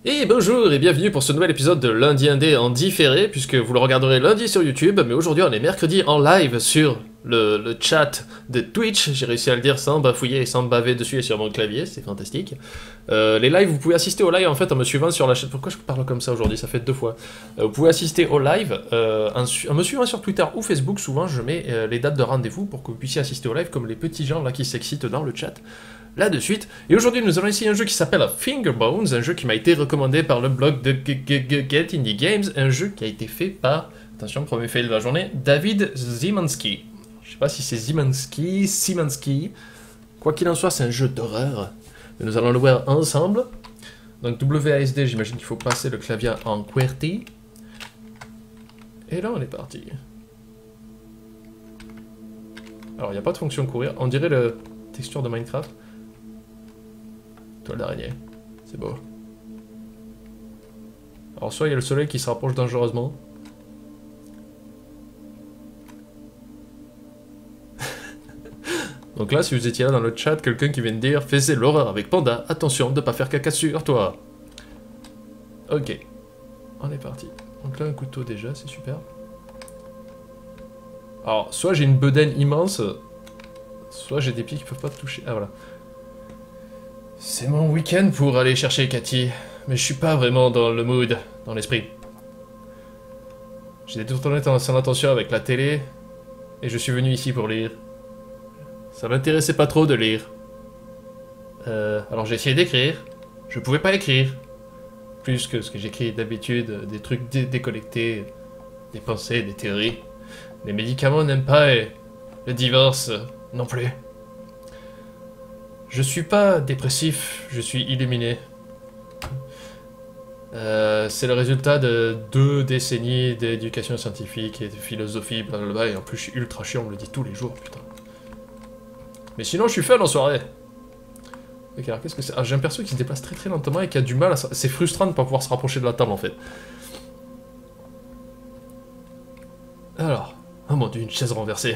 Et bonjour et bienvenue pour ce nouvel épisode de Lundi Indé en différé, puisque vous le regarderez lundi sur YouTube, mais aujourd'hui on est mercredi en live sur le chat de Twitch. J'ai réussi à le dire sans bafouiller et sans me baver dessus et sur mon clavier, c'est fantastique. Les lives, vous pouvez assister au live en fait en me suivant sur la chaîne. Pourquoi je parle comme ça aujourd'hui? Ça fait 2 fois. Vous pouvez assister au live en me suivant sur Twitter ou Facebook. Souvent je mets les dates de rendez-vous pour que vous puissiez assister au live comme les petits gens là qui s'excitent dans le chat. Là de suite. Et aujourd'hui, nous allons essayer un jeu qui s'appelle Fingerbones, un jeu qui m'a été recommandé par le blog de Get Indie Games, un jeu qui a été fait par, attention, premier fail de la journée, David Zimanski. Je sais pas si c'est Simanski. Quoi qu'il en soit, c'est un jeu d'horreur. Nous allons le voir ensemble. Donc WASD, j'imagine qu'il faut passer le clavier en QWERTY. Et là, on est parti. Alors, il n'y a pas de fonction courir. On dirait la texture de Minecraft. Toile d'araignée, c'est beau. Alors soit il y a le soleil qui se rapproche dangereusement. Donc là, si vous étiez là dans le chat, quelqu'un qui vient de dire « Faisez l'horreur avec Panda, attention de pas faire caca sur toi ». Ok, on est parti. Donc là, un couteau déjà, c'est super. Alors, soit j'ai une bedaine immense, soit j'ai des pieds qui peuvent pas te toucher. Ah voilà. C'est mon week-end pour aller chercher Cathy, mais je suis pas vraiment dans le mood, dans l'esprit. J'ai détourné son attention avec la télé, et je suis venu ici pour lire. Ça m'intéressait pas trop de lire. Alors j'ai essayé d'écrire, je pouvais pas écrire. Plus que ce que j'écris d'habitude, des trucs déconnectés, des pensées, des théories. Les médicaments n'aiment pas et le divorce non plus. Je suis pas dépressif, je suis illuminé. C'est le résultat de 2 décennies d'éducation scientifique et de philosophie, blablabla, et en plus je suis ultra chiant, on me le dit tous les jours, putain. Mais sinon je suis fun en soirée. Ok, alors qu'est-ce que c'est? Ah, j'ai un perso qui se déplace très très lentement et qui a du mal à... C'est frustrant de ne pas pouvoir se rapprocher de la table en fait. Alors, oh mon dieu, une chaise renversée.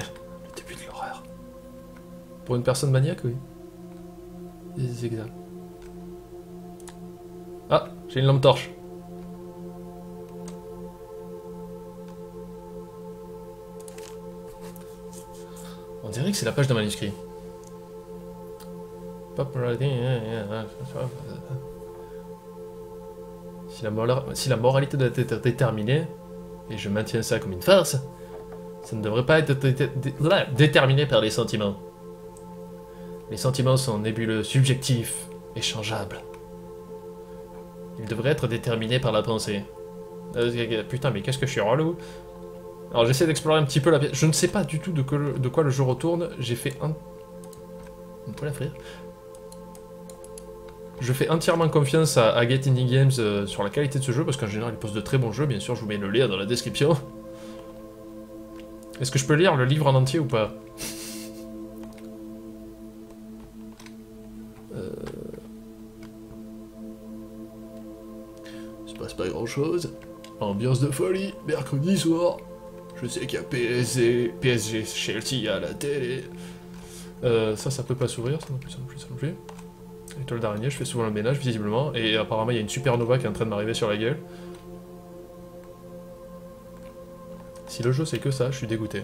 Le début de l'horreur. Pour une personne maniaque, oui. C'est exact. Ah, j'ai une lampe torche. On dirait que c'est la page de manuscrit. Si la moralité doit être déterminée, et je maintiens ça comme une farce, ça ne devrait pas être déterminé par les sentiments. Les sentiments sont nébuleux, subjectifs, échangeables. Ils devraient être déterminés par la pensée. Putain, mais qu'est-ce que je suis relou. Alors j'essaie d'explorer un petit peu la pièce. Je ne sais pas du tout de quoi le jeu retourne. J'ai fait un... On peut la frire. Je fais entièrement confiance à Get Indie Games sur la qualité de ce jeu, parce qu'en général ils posent de très bons jeux. Bien sûr, je vous mets le lien dans la description. Est-ce que je peux lire le livre en entier ou pas? Il se passe pas grand chose. Ambiance de folie, mercredi soir. Je sais qu'il y a PSG Chelsea à la télé. Ça peut pas s'ouvrir, ça non plus, ça non plus, ça non plus. Étoile d'araignée, je fais souvent le ménage visiblement. Et apparemment il y a une supernova qui est en train de m'arriver sur la gueule. Si le jeu c'est que ça, je suis dégoûté.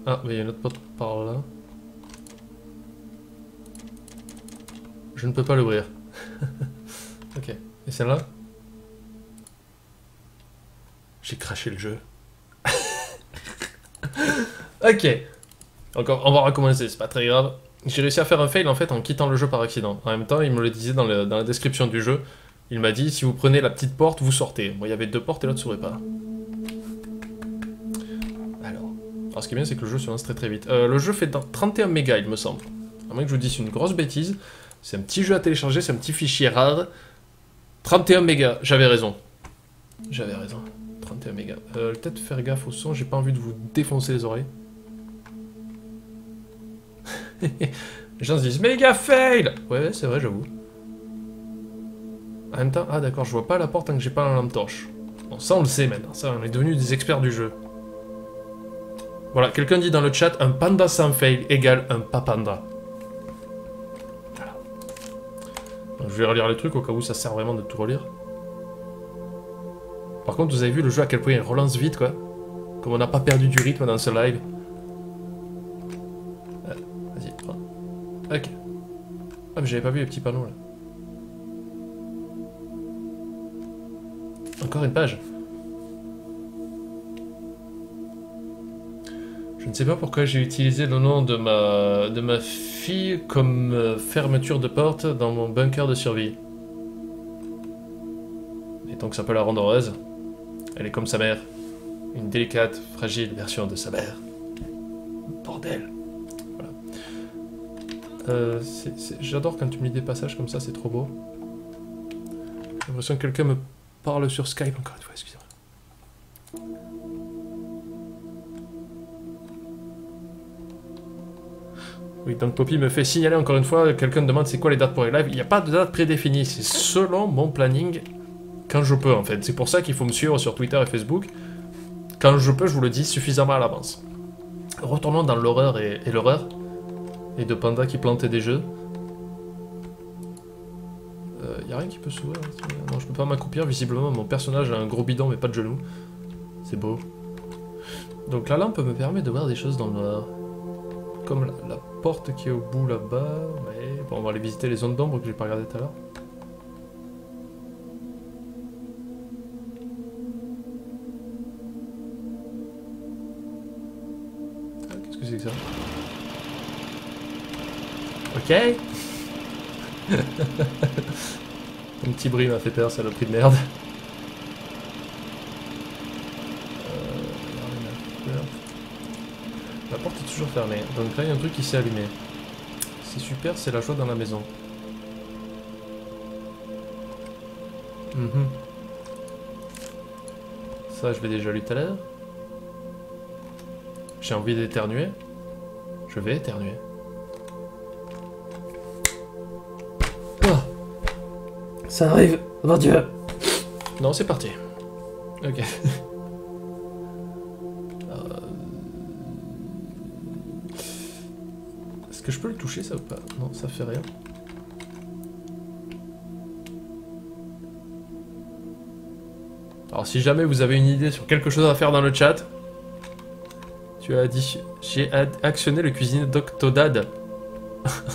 Ah, mais il y a une autre porte par là. Je ne peux pas l'ouvrir. Ok. Et celle-là? J'ai craché le jeu. Ok. Encore, on va recommencer, c'est pas très grave. J'ai réussi à faire un fail en fait en quittant le jeu par accident. En même temps, il me le disait dans la description du jeu. Il m'a dit, si vous prenez la petite porte, vous sortez. Moi, il y avait 2 portes et l'autre s'ouvrait pas. Alors, ce qui est bien, c'est que le jeu se lance très très vite. Le jeu fait 31 mégas, il me semble. À moins que je vous dise une grosse bêtise. C'est un petit jeu à télécharger, c'est un petit fichier rare. 31 mégas, j'avais raison. J'avais raison. 31 mégas. Peut-être faire gaffe au son, j'ai pas envie de vous défoncer les oreilles. Les gens se disent méga fail. Ouais, c'est vrai, j'avoue. En même temps, ah d'accord, je vois pas la porte tant que j'ai pas la lampe torche. Bon, ça on le sait maintenant, ça on est devenus des experts du jeu. Voilà, quelqu'un dit dans le chat, un panda sans fail égale un papanda. Je vais relire les trucs au cas où ça sert vraiment de tout relire. Par contre, vous avez vu le jeu à quel point il relance vite, quoi. Comme on n'a pas perdu du rythme dans ce live. Vas-y, prends. Ok. Ah, mais j'avais pas vu les petits panneaux, là. Encore une page. Je ne sais pas pourquoi j'ai utilisé le nom de ma fille comme fermeture de porte dans mon bunker de survie. Et donc ça peut la rendre heureuse. Elle est comme sa mère. Une délicate, fragile version de sa mère. Bordel. Voilà. J'adore quand tu me lis des passages comme ça, c'est trop beau. J'ai l'impression que quelqu'un me parle sur Skype encore une fois, excusez-moi. Oui, donc Poppy me fait signaler encore une fois, quelqu'un me demande c'est quoi les dates pour les lives. Il n'y a pas de date prédéfinie, c'est selon mon planning quand je peux en fait. C'est pour ça qu'il faut me suivre sur Twitter et Facebook. Quand je peux, je vous le dis suffisamment à l'avance. Retournons dans l'horreur et l'horreur. Et de Panda qui plantait des jeux. Y a rien qui peut s'ouvrir. Non, je peux pas m'accroupir. Visiblement, mon personnage a un gros bidon mais pas de genoux. C'est beau. Donc la lampe me permet de voir des choses dans le noir. Comme la porte qui est au bout là-bas. Ouais. Bon, on va aller visiter les zones d'ombre que j'ai pas regardé tout à l'heure. Qu'est-ce que c'est que ça? Ok. Un petit bruit m'a fait peur, saloperie de merde. La porte est toujours fermée. Donc là, il y a un truc qui s'est allumé. C'est super, c'est la joie dans la maison. Ça, je l'ai déjà lu tout à l'heure. J'ai envie d'éternuer. Je vais éternuer. Ça arrive, mon Dieu. Non, c'est parti. Ok. Est-ce que je peux le toucher, ça ou pas? Non, ça fait rien. Alors, si jamais vous avez une idée sur quelque chose à faire dans le chat, tu as dit... J'ai actionné le cuisinier d'Octodad.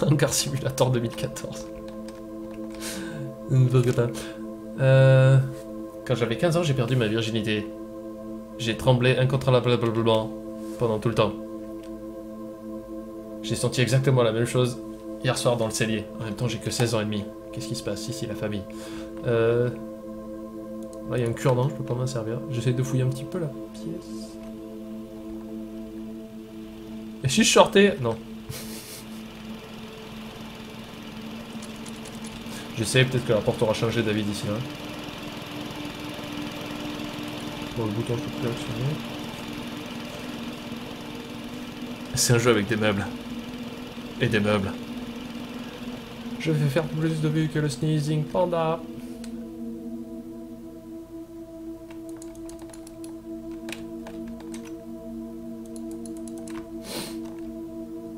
Hangar Simulator 2014. Quand j'avais 15 ans, j'ai perdu ma virginité. J'ai tremblé incontrôlablement pendant tout le temps. J'ai senti exactement la même chose hier soir dans le cellier. En même temps, j'ai que 16 ans et demi. Qu'est-ce qui se passe ici, la famille? Là, il y a un cure-dent, je peux pas m'en servir. J'essaie de fouiller un petit peu la pièce. Et si je sortais? Non. J'essaie, peut-être que la porte aura changé David ici là. Bon, le bouton je peux plus actionner. C'est un jeu avec des meubles. Et des meubles. Je vais faire plus de vues que le Sneezing Panda.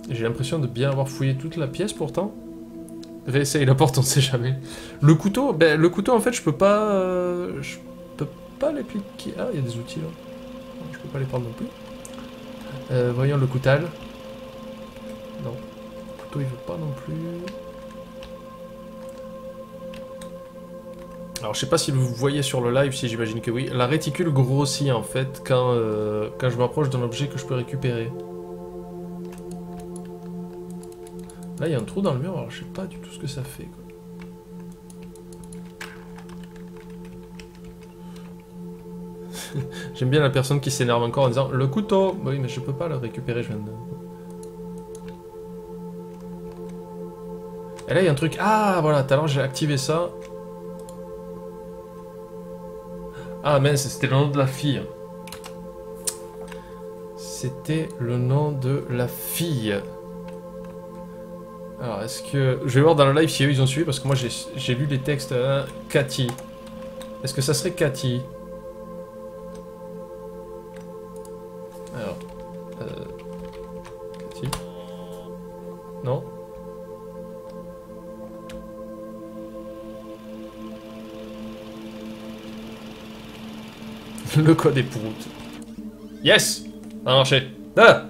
J'ai l'impression de bien avoir fouillé toute la pièce pourtant. Réessaye la porte, on sait jamais. Le couteau, ben le couteau en fait je peux pas l'appliquer. Ah, il y a des outils là. Je peux pas les prendre non plus. Voyons le coutal. Non. Le couteau il veut pas non plus. Alors je sais pas si vous voyez sur le live, si j'imagine que oui. La réticule grossit en fait quand je m'approche d'un objet que je peux récupérer. Là, il y a un trou dans le mur, alors je sais pas du tout ce que ça fait, quoi. J'aime bien la personne qui s'énerve encore en disant « Le couteau !» Oui, mais je peux pas le récupérer, je viens de... Et là, il y a un truc... Ah, voilà, tout à l'heure, j'ai activé ça. Ah, mince, c'était le nom de la fille. C'était le nom de la fille. Alors, est-ce que... Je vais voir dans le live si eux, ils ont suivi, parce que moi, j'ai lu les textes. Cathy. Est-ce que ça serait Cathy? Alors... Cathy? Non? Le code est pourroute. Yes! Ça a marché. Ah!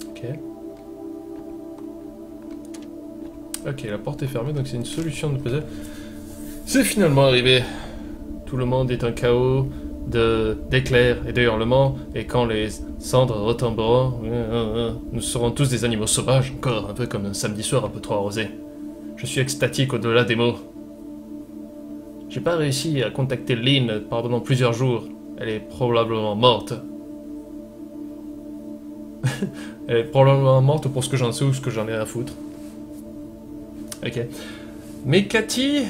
Ok. Ok, la porte est fermée, donc c'est une solution de puzzle. C'est finalement arrivé. Tout le monde est un chaos d'éclairs et de hurlements, et quand les cendres retomberont, nous serons tous des animaux sauvages, encore un peu comme un samedi soir un peu trop arrosé. Je suis extatique au-delà des mots. J'ai pas réussi à contacter Lynn pendant plusieurs jours. Elle est probablement morte. Elle est probablement morte pour ce que j'en sais ou ce que j'en ai à foutre. Ok. Mais Cathy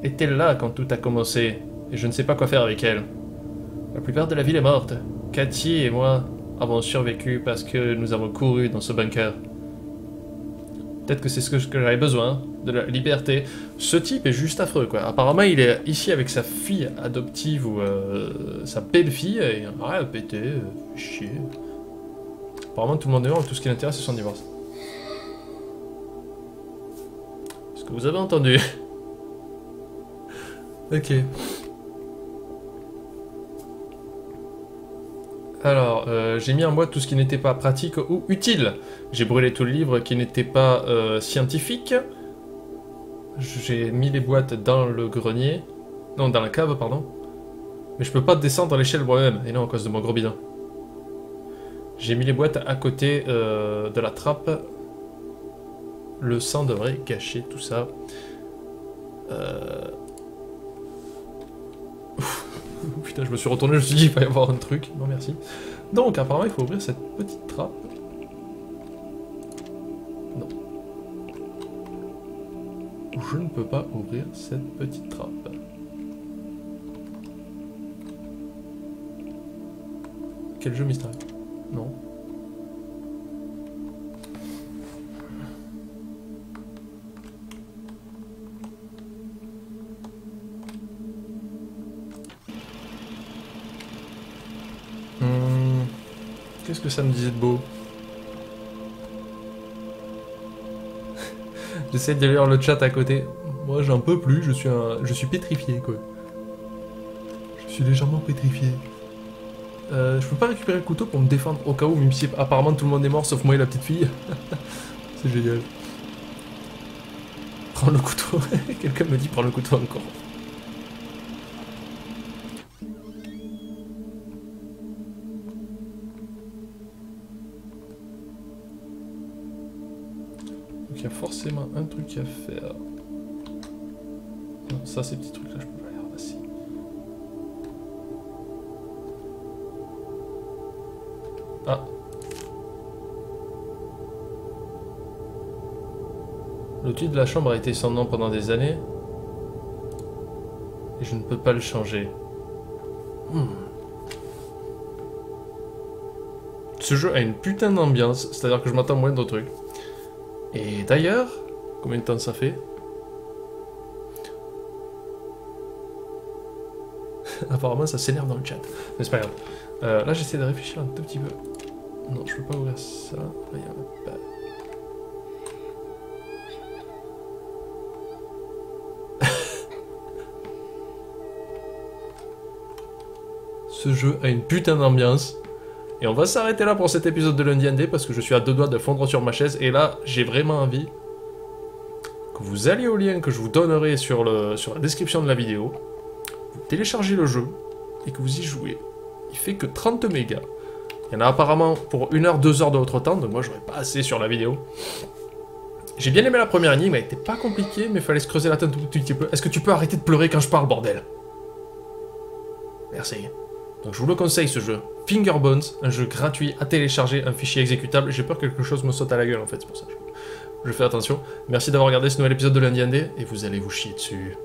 était là quand tout a commencé, et je ne sais pas quoi faire avec elle. La plupart de la ville est morte. Cathy et moi avons survécu parce que nous avons couru dans ce bunker. Peut-être que c'est ce que j'avais besoin, de la liberté. Ce type est juste affreux, quoi. Apparemment, il est ici avec sa fille adoptive ou sa belle-fille, et rien pété, chier. Apparemment, tout le monde est mort, tout ce qui l'intéresse, c'est son divorce. Ce que vous avez entendu. Ok. Alors, j'ai mis en boîte tout ce qui n'était pas pratique ou utile. J'ai brûlé tout le livre qui n'était pas scientifique. J'ai mis les boîtes dans le grenier. Non, dans la cave, pardon. Mais je peux pas descendre l'échelle moi-même. Et non, à cause de mon gros bidon. J'ai mis les boîtes à côté de la trappe. Le sang devrait cacher tout ça. Putain, je me suis retourné, je me suis dit, il va y avoir un truc. Non, merci. Donc, apparemment, il faut ouvrir cette petite trappe. Non. Je ne peux pas ouvrir cette petite trappe. Quel jeu mystérieux? Non. Qu'est-ce que ça me disait de beau? J'essaie de lire le chat à côté. Moi j'en peux plus, je suis pétrifié quoi. Je suis légèrement pétrifié. Je peux pas récupérer le couteau pour me défendre au cas où, même si apparemment tout le monde est mort sauf moi et la petite fille. C'est génial. Prends le couteau. Quelqu'un me dit prends le couteau encore. Donc il y a forcément un truc à faire. Non, ça ces petits trucs là je peux pas les ramasser. Ah. L'outil de la chambre a été sans nom pendant des années. Et je ne peux pas le changer. Ce jeu a une putain d'ambiance, c'est-à-dire que je m'attends moins de trucs. Et d'ailleurs, combien de temps ça fait? Apparemment ça s'énerve dans le chat. Mais c'est pas grave. Là j'essaie de réfléchir un tout petit peu. Non, je peux pas ouvrir ça. Là, il y a un pas. Ce jeu a une putain d'ambiance. Et on va s'arrêter là pour cet épisode de Lundi ND parce que je suis à deux doigts de fondre sur ma chaise. Et là, j'ai vraiment envie que vous alliez au lien que je vous donnerai sur la description de la vidéo. Vous téléchargez le jeu et que vous y jouez. Il fait que 30 mégas. Il y en a apparemment pour 1 heure, 2 heures de votre temps, donc moi j'aurais pas assez sur la vidéo. J'ai bien aimé la première énigme, elle était pas compliquée, mais il fallait se creuser la tête un tout petit peu. Est-ce que tu peux arrêter de pleurer quand je parle, bordel? Merci. Donc je vous le conseille ce jeu. Fingerbones, un jeu gratuit à télécharger, un fichier exécutable. J'ai peur que quelque chose me saute à la gueule en fait, c'est pour ça que je fais attention. Merci d'avoir regardé ce nouvel épisode de Lundi ND, et vous allez vous chier dessus.